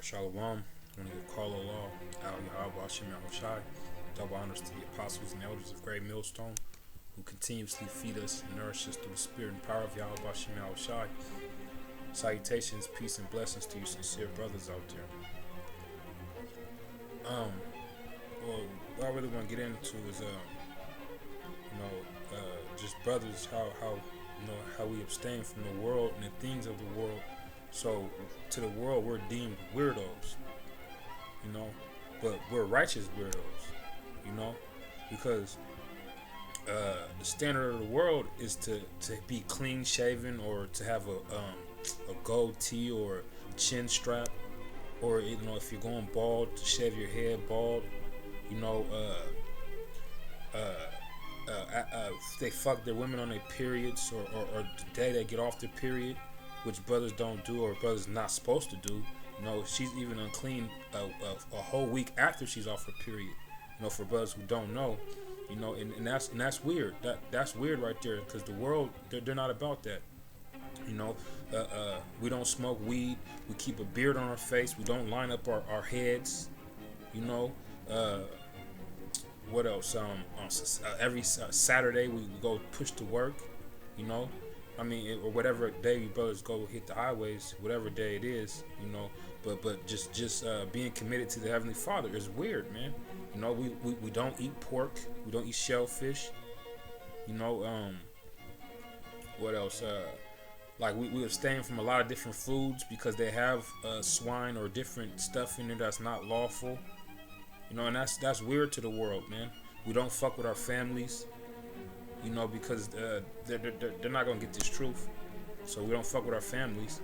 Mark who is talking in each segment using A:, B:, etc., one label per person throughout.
A: Shalom, one of your call Allah, Al Yahweh Hashem Yahushai. Double honors to the apostles and elders of Great Millstone, who continuously feed us and nourish us through the spirit and power of Yahweh Hashem Yahushai. Salutations, peace, and blessings to you sincere brothers out there. Well, what I really want to get into is, just brothers, how we abstain from the world and the things of the world. So to the world, we're deemed weirdos, but we're righteous weirdos, because the standard of the world is to be clean shaven or to have a goatee or chin strap, or if you're going bald, to shave your head bald. They fuck their women on their periods, or the day they get off their period, which brothers don't do, or brothers not supposed to do. She's even unclean a whole week after she's off her period. For brothers who don't know, and that's weird. That's weird right there, because the world, they're not about that. We don't smoke weed. We keep a beard on our face. We don't line up our heads. What else? Every Saturday we go push to work. Or whatever day you brothers go hit the highways, whatever day it is. But just being committed to the Heavenly Father is weird, man. We don't eat pork. We don't eat shellfish. What else? We abstain from a lot of different foods because they have swine or different stuff in there that's not lawful. And that's weird to the world, man. We don't fuck with our families, because they're not gonna get this truth. So we don't fuck with our families.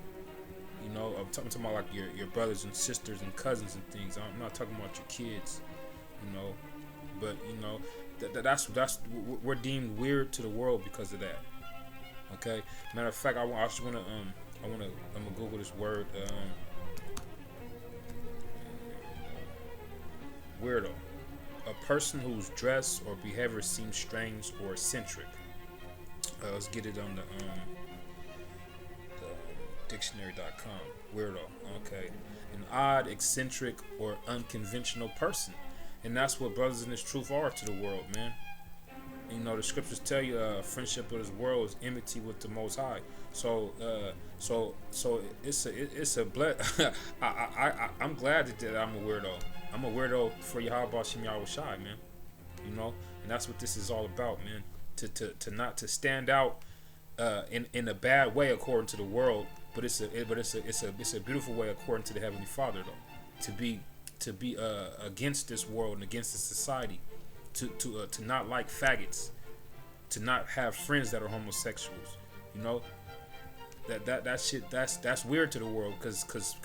A: I'm talking about like your brothers and sisters and cousins and things. I'm not talking about your kids, But that's we're deemed weird to the world because of that. Okay. Matter of fact, I'm gonna Google this word. Weirdo, a person whose dress or behavior seems strange or eccentric. Let's get it on the dictionary.com. Weirdo, okay, an odd, eccentric, or unconventional person, and that's what brothers in this truth are to the world, man. The scriptures tell you, friendship with this world is enmity with the Most High. So it's a I'm glad that I'm a weirdo. I'm a weirdo for Yahweh Hashem Yahushai, man. And that's what this is all about, man. To stand out in a bad way according to the world, but it's a beautiful way according to the Heavenly Father, though. To be against this world and against this society. To not like faggots, to not have friends that are homosexuals, that shit that's weird to the world, because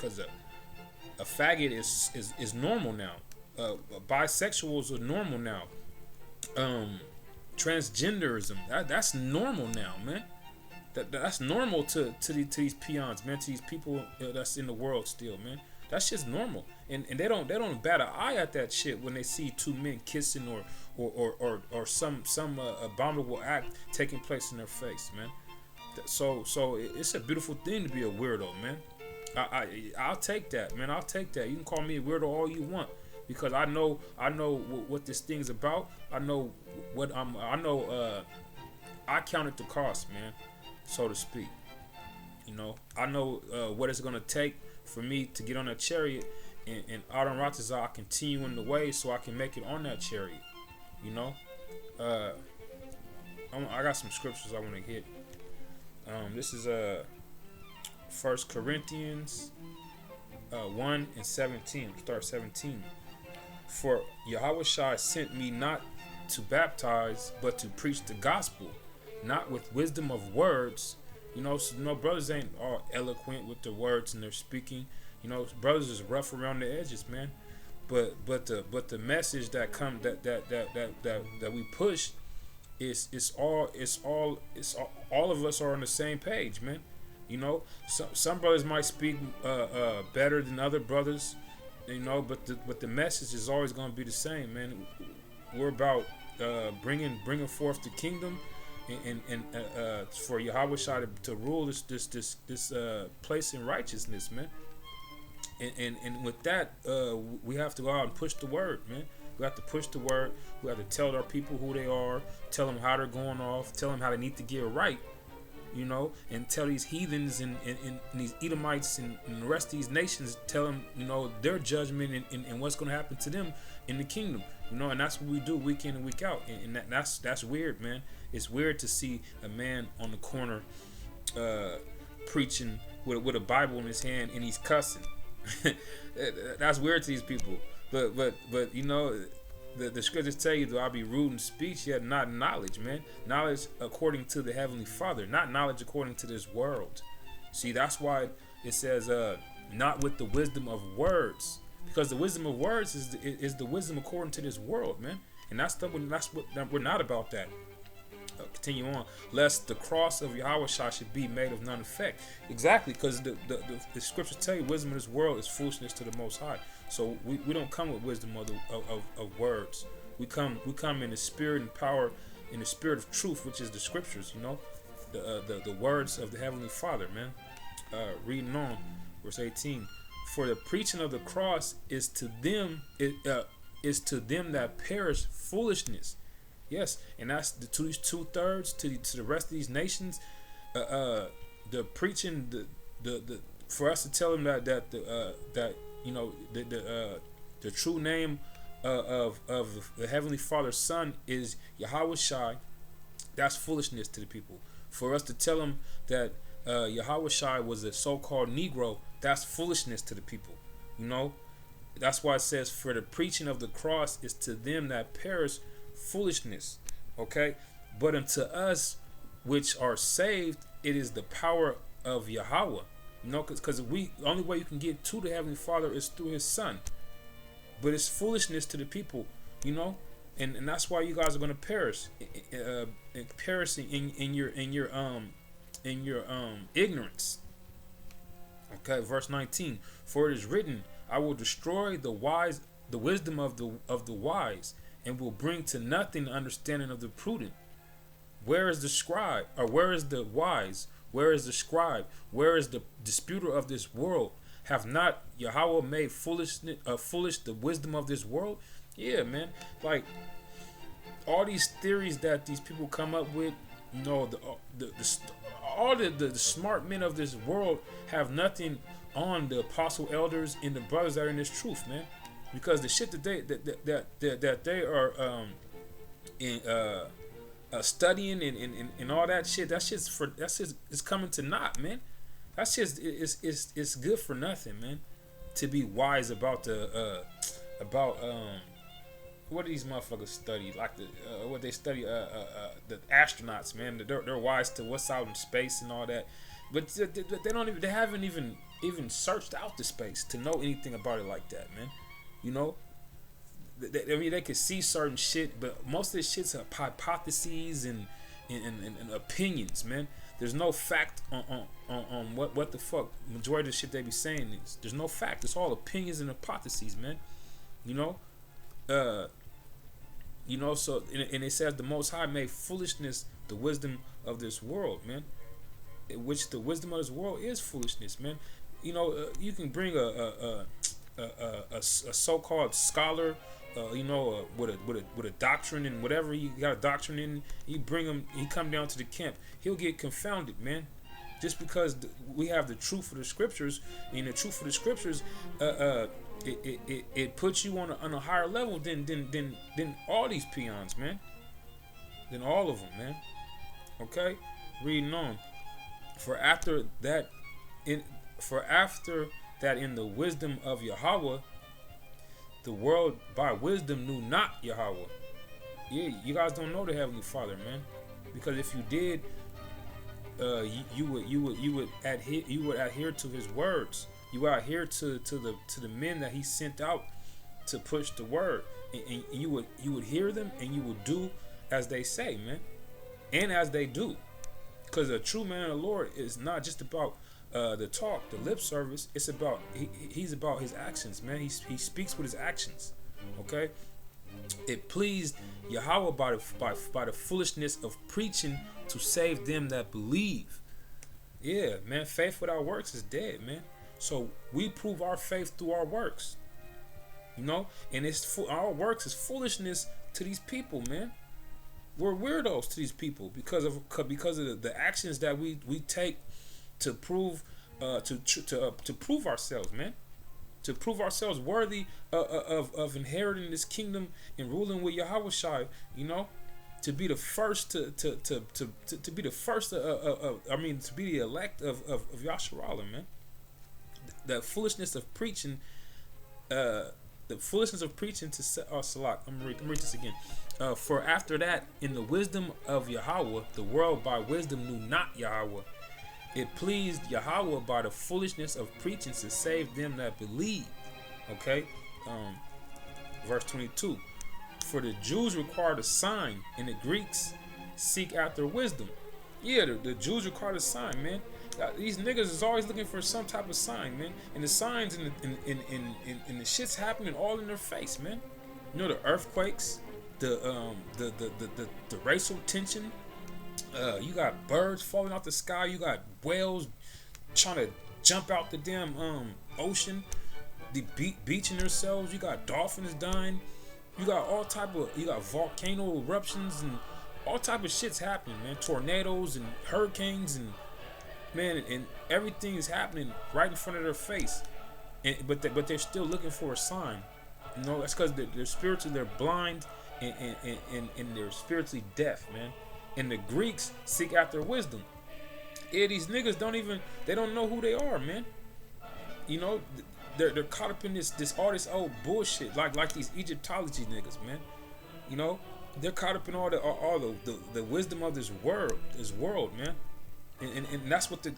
A: a faggot is normal now. Bisexuals are normal now. Transgenderism that's normal now, man. That's normal to these peons, man. To these people that's in the world still, man. That's just normal, and they don't bat an eye at that shit when they see two men kissing or some abominable act taking place in their face, man. So it's a beautiful thing to be a weirdo, man. I'll take that, man. I'll take that. You can call me a weirdo all you want, because I know what this thing's about. I know what I counted the cost, man, so to speak. I know what it's gonna take for me to get on that chariot, and Adam Ratazah continue in the way so I can make it on that chariot. I got some scriptures I want to hit. This is 1 Corinthians 1:17. Start 17. For Yahushua sent me not to baptize, but to preach the gospel, not with wisdom of words. Brothers ain't all eloquent with their words and their speaking. Brothers is rough around the edges, man. But the message that we push is all of us are on the same page, man. Some brothers might speak better than other brothers, but the message is always going to be the same, man. We're about bringing forth the kingdom. And for Yahweh to rule this place in righteousness, man. And with that, we have to go out and push the word, man. We have to push the word. We have to tell our people who they are, tell them how they're going off, tell them how they need to get right, and tell these heathens and these Edomites and the rest of these nations, tell them, their judgment and what's going to happen to them in the kingdom, and that's what we do week in and week out. And that's weird, man. It's weird to see a man on the corner preaching with a Bible in his hand and he's cussing. That's weird to these people. But the scriptures tell you, though I be rude in speech, yet not in knowledge, man. Knowledge according to the Heavenly Father, not knowledge according to this world. See, that's why it says, not with the wisdom of words, because the wisdom of words is the wisdom according to this world, man. And that's what we're not about that. Continue on, lest the cross of Yahweh should be made of none effect. Exactly, because the scriptures tell you wisdom of this world is foolishness to the Most High. So we don't come with wisdom of words. We come in the spirit and power, in the spirit of truth, which is the scriptures. The words of the Heavenly Father, man. Reading on, verse 18. For the preaching of the cross is to them that perish foolishness. Yes, and that's to these 2/3 to the rest of these nations. The preaching, the for us to tell them that the true name of the Heavenly Father's Son is Yahweh Shai. That's foolishness to the people. For us to tell them that Yahweh Shai was a so-called Negro, that's foolishness to the people. That's why it says, for the preaching of the cross is to them that perish foolishness. Okay, but unto us which are saved, it is the power of Yahweh. Because the only way you can get to the Heavenly Father is through His Son. But it's foolishness to the people, and that's why you guys are going to perish, perishing in your ignorance. Okay, verse 19. For it is written, I will destroy the wisdom of the wise, and will bring to nothing the understanding of the prudent. Where is the scribe? Or where is the wise? Where is the scribe? Where is the disputer of this world? Have not Yahweh made foolish the wisdom of this world? Yeah, man. Like all these theories that these people come up with, all the smart men of this world have nothing on the apostle elders and the brothers that are in this truth, man. Because the shit that they are studying and all that shit, that's just coming to naught, man. That's just it's good for nothing, man. To be wise about what do these motherfuckers study? Like what they study the astronauts, man. They're wise to what's out in space and all that, but they haven't even searched out the space to know anything about it like that, man. They could see certain shit, but most of this shit's hypotheses and opinions, man. There's no fact on what the fuck majority of the shit they be saying is. There's no fact. It's all opinions and hypotheses, man. So and it says the Most High made foolishness the wisdom of this world, man. Which the wisdom of this world is foolishness, man. You can bring a so-called scholar, with a doctrine and whatever he got a doctrine in. You bring him, he come down to the camp, he'll get confounded, man. Just because we have the truth of the scriptures, and the truth of the scriptures, it puts you on a higher level than all these peons, man. Than all of them, man. Okay, reading on. For after that in the wisdom of Yahweh, the world by wisdom knew not Yahweh. Yeah, you guys don't know the Heavenly Father, man. Because if you did, you would adhere to His words. You would adhere to the men that He sent out to push the word, and you would hear them, and you would do as they say, man, and as they do. Because a true man of the Lord is not just about the talk, the lip service. It's about he's about his actions, man. He speaks with his actions. Okay, it pleased Yahweh by the foolishness of preaching to save them that believe. Yeah, man. Faith without works is dead, man. So we prove our faith through our works, you know, and our works is foolishness to these people, man. We're weirdos to these people because of the actions that we take to prove to prove ourselves, man. To prove ourselves worthy of inheriting this kingdom and ruling with Yahweh Shai, you know, to be the first to be the first I mean to be the elect of Yasharallah, man. The foolishness of preaching, the foolishness of preaching to Salak. I'm gonna read this again. For after that, in the wisdom of Yahweh, the world by wisdom knew not Yahweh. It pleased Yahweh by the foolishness of preaching to save them that believe. Okay, verse 22. For the Jews required a sign, and the Greeks seek after wisdom. Yeah, the Jews required a sign, man. These niggas is always looking for some type of sign, man. And the signs and the shit's happening all in their face, man. You know, the earthquakes, the racial tension. You got birds falling out the sky. You got whales trying to jump out the damn ocean, the beaching themselves. You got dolphins dying. You got you got volcano eruptions and all type of shit's happening, man. Tornadoes and hurricanes and man, and everything is happening right in front of their face. But they're still looking for a sign. You know, that's because they're spiritually, they're blind and they're spiritually deaf, man. And the Greeks seek after wisdom. Yeah, these niggas they don't know who they are, man. You know, they're caught up in this all this old bullshit, like these Egyptology niggas, man. You know, they're caught up in all the wisdom of this world, man. And that's what the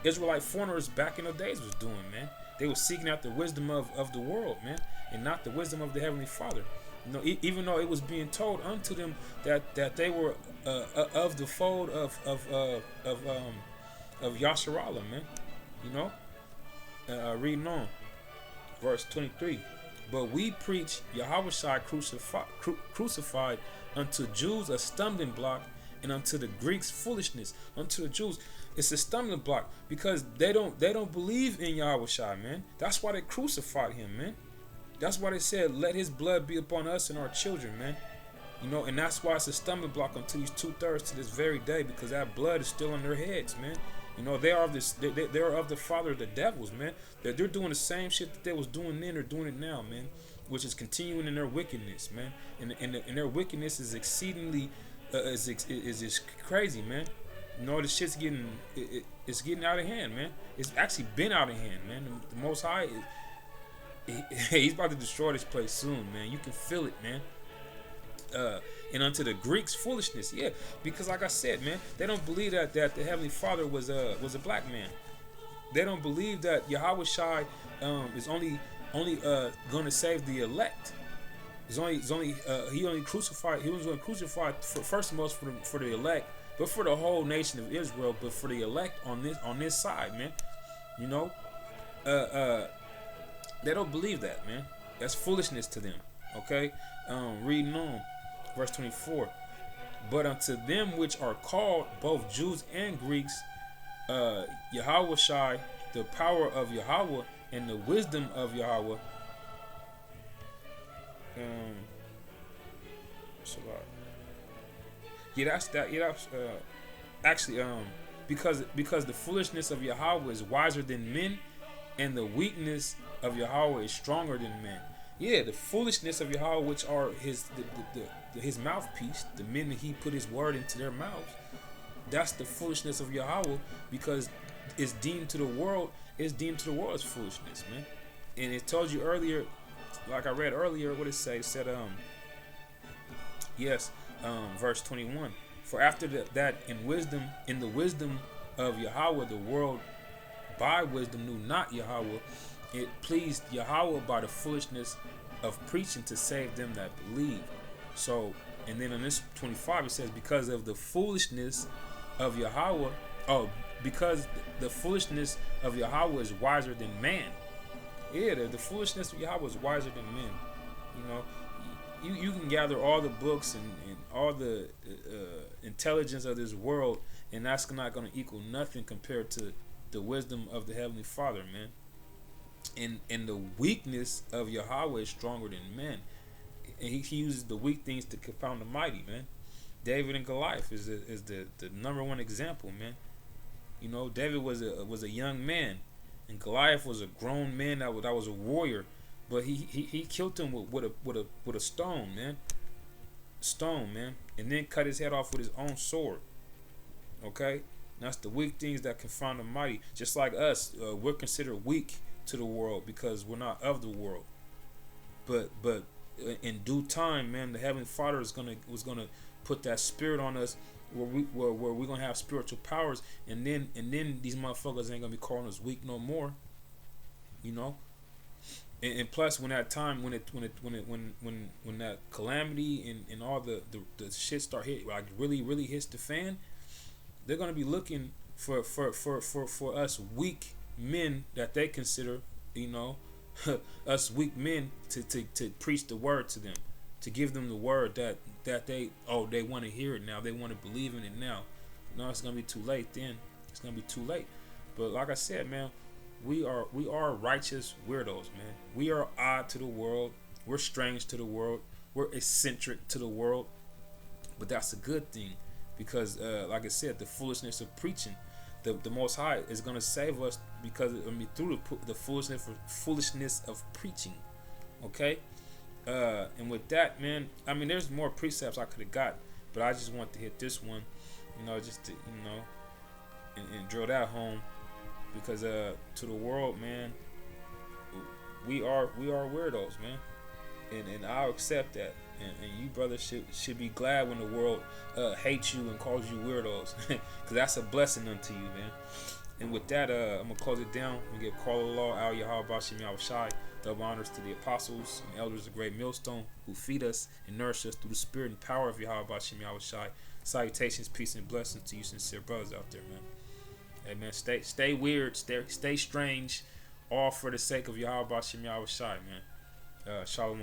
A: Israelite foreigners back in the days was doing, man. They were seeking out the wisdom of the world, man, and not the wisdom of the Heavenly Father. You know, even though it was being told unto them that they were of the fold of Yasharallah, man. You know, reading on, verse 23. But we preach Yahushua crucified, unto Jews a stumbling block, and unto the Greeks foolishness. Unto the Jews, it's a stumbling block because they don't believe in Yahushua, man. That's why they crucified him, man. That's why they said, let his blood be upon us and our children, man. You know, and that's why it's a stumbling block unto these 2/3 to this very day, because that blood is still on their heads, man. You know, they are of the father of the devils, man. They're doing the same shit that they was doing then, they're doing it now, man. Which is continuing in their wickedness, man. And their wickedness is exceedingly is crazy, man. You know, this shit's it's getting out of hand, man. It's actually been out of hand, man. The Most High he's about to destroy this place soon, man. You can feel it, man. And unto the Greeks foolishness, yeah, because like I said, man, they don't believe that the Heavenly Father was a black man. They don't believe that Yahweh Shai is only going to save the elect. He was only crucified for first and most for the elect, but for the whole nation of Israel, but for the elect on this side, man. You know, they don't believe that, man. That's foolishness to them. Okay, reading on, verse 24. But unto them which are called, both Jews and Greeks, Yahweh Shai, the power of Yahweh and the wisdom of Yahweh. Actually, because the foolishness of Yahweh is wiser than men, and the weakness of Yahweh is stronger than men. Yeah, the foolishness of Yahweh, which are his mouthpiece, the men that he put his word into their mouths. That's the foolishness of Yahweh, because it's deemed to the world as foolishness, man. And it told you earlier, like I read earlier, what it said. It said, verse 21. For after that, in the wisdom of Yahweh, the world by wisdom knew not Yahweh. It pleased Yahweh by the foolishness of preaching to save them that believe. So, and then on this 25 it says, because of the foolishness of Yahweh, because the foolishness of Yahweh is wiser than man. Yeah, the foolishness of Yahweh is wiser than men. You know, you can gather all the books and all the intelligence of this world, and that's not going to equal nothing compared to the wisdom of the Heavenly Father, man. And the weakness of Yahweh is stronger than men. And he uses the weak things to confound the mighty, man. David and Goliath is the number one example, man. You know, David was a young man, and Goliath was a grown man that was a warrior, but he killed him with a stone, man. Stone, man, and then cut his head off with his own sword. Okay, and that's the weak things that confound the mighty. Just like us, we're considered weak to the world because we're not of the world. But in due time, man, the Heavenly Father was gonna put that spirit on us where we're gonna have spiritual powers, and then these motherfuckers ain't gonna be calling us weak no more. You know. And plus, when that time, when that calamity and all the shit start hit, like really hits the fan, they're gonna be looking for us weak men that they consider, you know, us weak men to preach the word to them, to give them the word that they want to hear it now, they want to believe in it now. No, it's gonna be too late then. It's gonna be too late. But like I said, man, we are righteous weirdos, man. We are odd to the world. We're strange to the world. We're eccentric to the world. But that's a good thing, because like I said, the foolishness of preaching, the Most High is gonna save us because through the foolishness of preaching. Okay, and with that, man, I mean, there's more precepts I could have got, but I just want to hit this one, you know, just to and drill that home. Because to the world, man, we are weirdos, man, and I'll accept that. And you brothers should be glad when the world hates you and calls you weirdos, because that's a blessing unto you, man. And with that, I'm gonna close it down. We give call of the law, Al Yahweh Bashim Yahushai. Double honors to the apostles and elders of Great Millstone who feed us and nourish us through the spirit and power of Yahweh Bashim Yahushai. Salutations, peace, and blessings to you, sincere brothers out there, man. Hey, man, stay weird, stay strange, all for the sake of Yahweh Bashim Yahushai, man. Shalom.